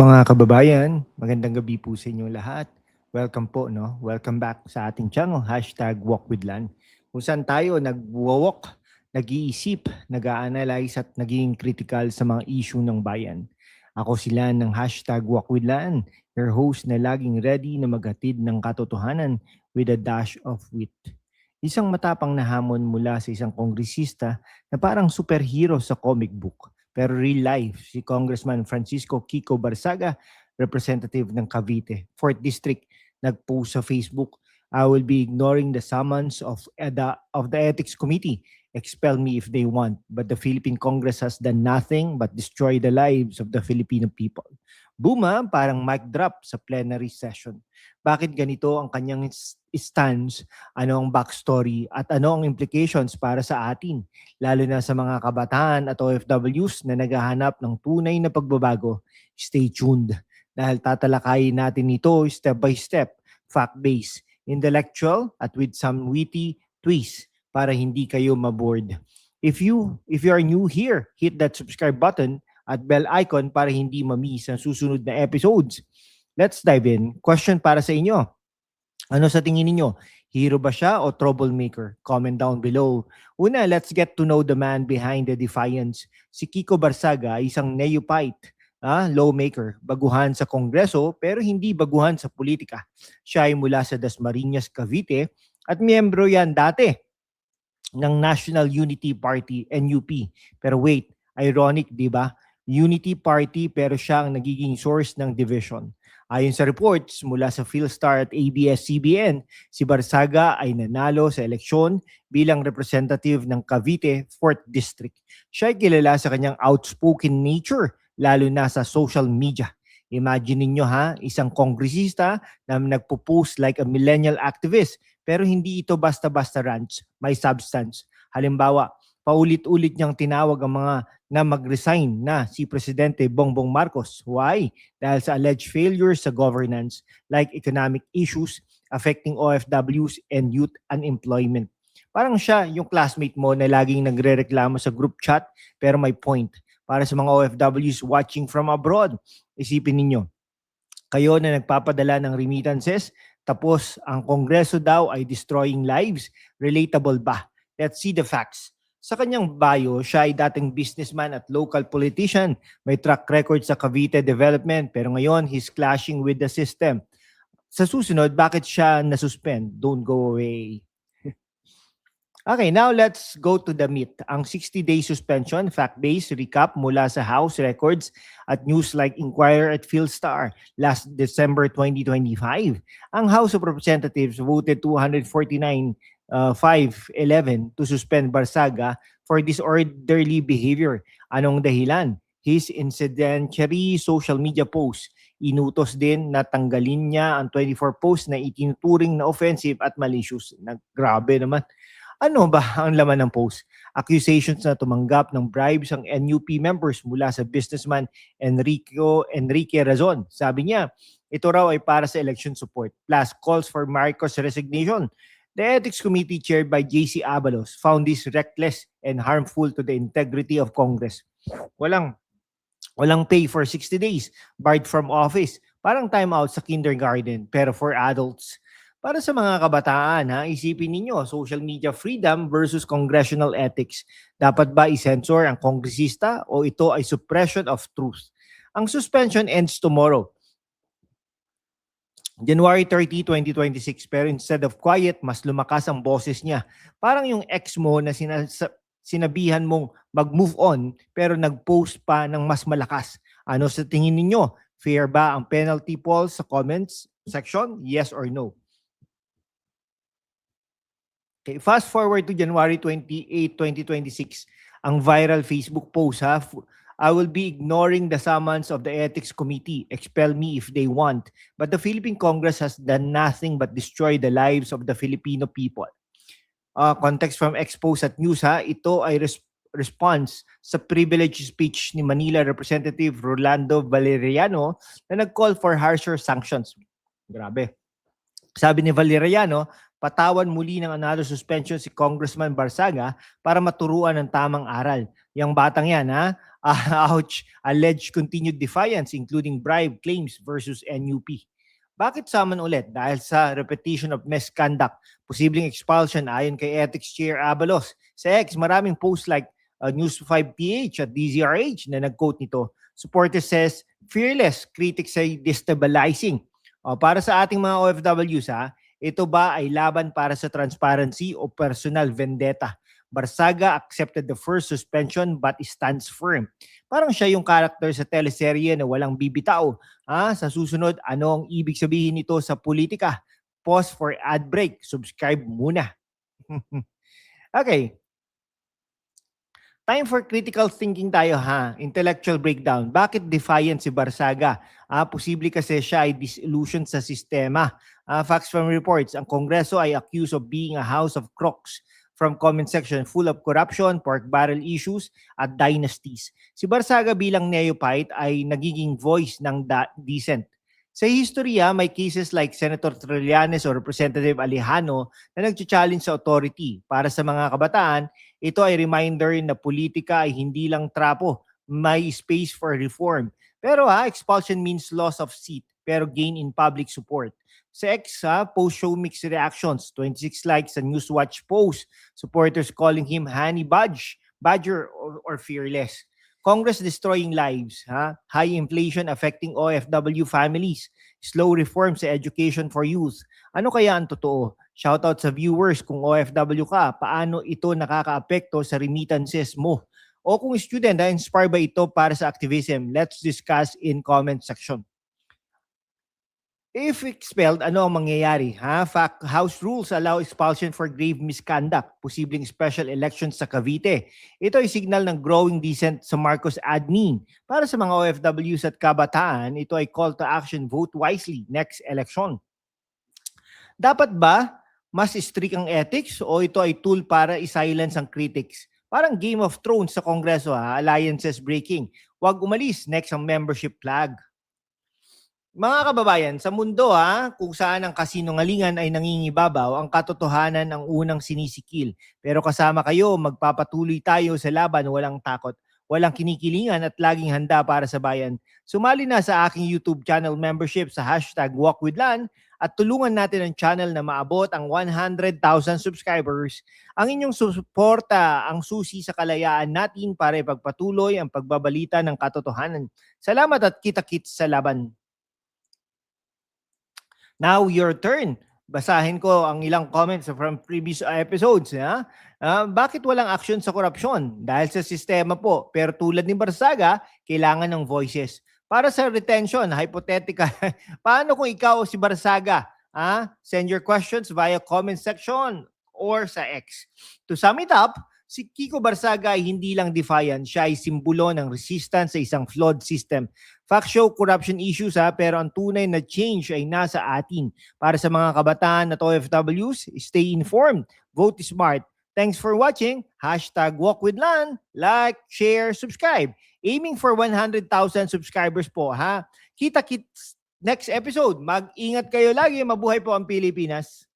Mga kababayan, magandang gabi po sa inyong lahat. Welcome po, no? Welcome back sa ating channel, #WalkWithLan. Kung saan tayo nag-walk, nag-iisip, nag-a-analyze at naging critical sa mga issue ng bayan. Ako sila ng #WalkWithLan, your host na laging ready na maghatid ng katotohanan with a dash of wit. Isang matapang na hamon mula sa isang kongresista na parang superhero sa comic book. Pero real life, si Congressman Francisco Kiko Barsaga, representative ng Cavite, 4th District, nag-post sa Facebook, "I will be ignoring the summons of the Ethics Committee. Expel me if they want. But the Philippine Congress has done nothing but destroy the lives of the Filipino people." Boom, parang mic drop sa plenary session. Bakit ganito ang kanyang stance? Ano ang backstory? At ano ang implications para sa atin? Lalo na sa mga kabataan at OFWs na naghahanap ng tunay na pagbabago. Stay tuned dahil tatalakayin natin ito step by step, fact-based, intellectual at with some witty twist para hindi kayo maboard. If you are new here, hit that subscribe button at bell icon para hindi ma-miss ang susunod na episodes. Let's dive in. Question para sa inyo. Ano sa tingin ninyo? Hero ba siya o troublemaker? Comment down below. Una, let's get to know the man behind the defiance. Si Kiko Barsaga, isang neophyte, lawmaker, baguhan sa Kongreso pero hindi baguhan sa politika. Siya ay mula sa Dasmariñas, Cavite at miyembro yan dati ng National Unity Party, NUP. Pero wait, ironic, di ba? Unity Party pero siya ang nagiging source ng division. Ayon sa reports mula sa Philstar at ABS-CBN, si Barsaga ay nanalo sa eleksyon bilang representative ng Cavite 4th District. Siya ay kilala sa kanyang outspoken nature, lalo na sa social media. Imagine ninyo isang kongresista na nagpo-post like a millennial activist, pero hindi ito basta-basta rants, may substance. Halimbawa, paulit-ulit niyang tinawag ang mga na mag-resign na si Presidente Bongbong Marcos. Why? Dahil sa alleged failures sa governance like economic issues affecting OFWs and youth unemployment. Parang siya yung classmate mo na laging nagre-reklamo sa group chat pero may point. Para sa mga OFWs watching from abroad, isipin ninyo, kayo na nagpapadala ng remittances, tapos ang Kongreso daw ay destroying lives, relatable ba? Let's see the facts. Sa kanyang bio, siya ay dating businessman at local politician. May track record sa Cavite development pero ngayon he's clashing with the system. Sa susunod, bakit siya nasuspend? Don't go away. Okay, now let's go to the meat. Ang 60-day suspension, fact-based recap mula sa House records at news like Inquirer at Philstar last December 2025. Ang House of Representatives voted 249-511 to suspend Barsaga for disorderly behavior. Anong dahilan? His incidentary social media posts. Inutos din na tanggalin niya ang 24 posts na itinuturing na offensive at malicious. Grabe naman. Ano ba ang laman ng post? Accusations na tumanggap ng bribes ang NUP members mula sa businessman Enrique Razon. Sabi niya, ito raw ay para sa election support. Plus calls for Marcos resignation. The Ethics Committee chaired by JC Abalos found this reckless and harmful to the integrity of Congress. Walang pay for 60 days, barred from office. Parang time out sa kindergarten pero for adults. Para sa mga kabataan, isipin ninyo, social media freedom versus congressional ethics. Dapat ba i-censor ang kongresista o ito ay suppression of truth? Ang suspension ends tomorrow, January 30, 2026. Pero instead of quiet, mas lumakas ang boses niya. Parang yung ex mo na sinabihan mong mag-move on pero nag-post pa ng mas malakas. Ano sa tingin ninyo? Fair ba ang penalty poll sa comments section? Yes or no? Okay, fast forward to January 28, 2026. Ang viral Facebook post I will be ignoring the summons of the Ethics Committee. Expel me if they want. But the Philippine Congress has done nothing but destroy the lives of the Filipino people. Context from Expose at News ito ay response sa privileged speech ni Manila Representative Rolando Valeriano na nag-call for harsher sanctions. Grabe. Sabi ni Valeriano, patawan muli ng another suspension si Congressman Barsaga para maturuan ng tamang aral. Yang batang yan ouch, alleged continued defiance including bribe claims versus NUP. Bakit summon ulit? Dahil sa repetition of misconduct, posibleng expulsion ayon kay Ethics Chair Abalos. Sa X, maraming posts like News 5PH at DZRH na nag-quote nito. Supporter says, fearless, critics say destabilizing. Para sa ating mga OFWs, ito ba ay laban para sa transparency o personal vendetta? Barsaga accepted the first suspension but stands firm. Parang siya yung character sa teleserye na walang bibitaw. Sa susunod, ano ang ibig sabihin nito sa politika? Pause for ad break. Subscribe muna. Okay. Time for critical thinking tayo Intellectual breakdown. Bakit defiant si Barsaga? Posible kasi siya ay disillusion sa sistema. Facts from reports. Ang Kongreso ay accused of being a house of crooks. From comment section full of corruption, pork barrel issues, at dynasties. Si Barsaga bilang neophyte ay nagiging voice ng dissent. Sa history, may cases like Senator Trillanes or Representative Alejano na nag-challenge sa authority. Para sa mga kabataan, ito ay reminder na politika ay hindi lang trapo, may space for reform. Pero expulsion means loss of seat, pero gain in public support. Sa X, post show mixed reactions, 26 likes sa Newswatch post, supporters calling him Honey Badger or fearless. Congress destroying lives, high inflation affecting OFW families, slow reform sa education for youth. Ano kaya ang totoo? Shoutout sa viewers kung OFW ka, paano ito nakakaapekto sa remittances mo? O kung student, inspired ba ito para sa activism? Let's discuss in comment section. If expelled, ano ang mangyayari? House rules allow expulsion for grave misconduct, posibleng special elections sa Cavite. Ito ay signal ng growing dissent sa Marcos admin. Para sa mga OFWs at kabataan, ito ay call to action, vote wisely, next election. Dapat ba mas strict ang ethics o ito ay tool para i-silence ang critics? Parang Game of Thrones sa Kongreso, alliances breaking. Huwag umalis, next ang membership flag. Mga kababayan, sa mundo kung saan ang kasinungalingan ay nangingibabaw, ang katotohanan ang unang sinisikil. Pero kasama kayo, magpapatuloy tayo sa laban, walang takot, walang kinikilingan at laging handa para sa bayan. Sumali na sa aking YouTube channel membership sa #WalkWithLan at tulungan natin ang channel na maabot ang 100,000 subscribers. Ang inyong suporta ang susi sa kalayaan natin para ipagpatuloy ang pagbabalita ng katotohanan. Salamat at kita-kits sa laban. Now, your turn. Basahin ko ang ilang comments from previous episodes. Bakit walang action sa korupsyon? Dahil sa sistema po. Pero tulad ni Barsaga, kailangan ng voices. Para sa retention, hypothetical. Paano kung ikaw si Barsaga? Send your questions via comment section or sa X. To sum it up, si Kiko Barsaga ay hindi lang defiant, siya ay simbolo ng resistance sa isang flawed system. Fact show corruption issues pero ang tunay na change ay nasa atin. Para sa mga kabataan at OFWs, stay informed, vote smart. Thanks for watching. #WalkWithLan. Like, share, subscribe. Aiming for 100,000 subscribers po Kita-kits next episode. Mag-ingat kayo lagi. Mabuhay po ang Pilipinas.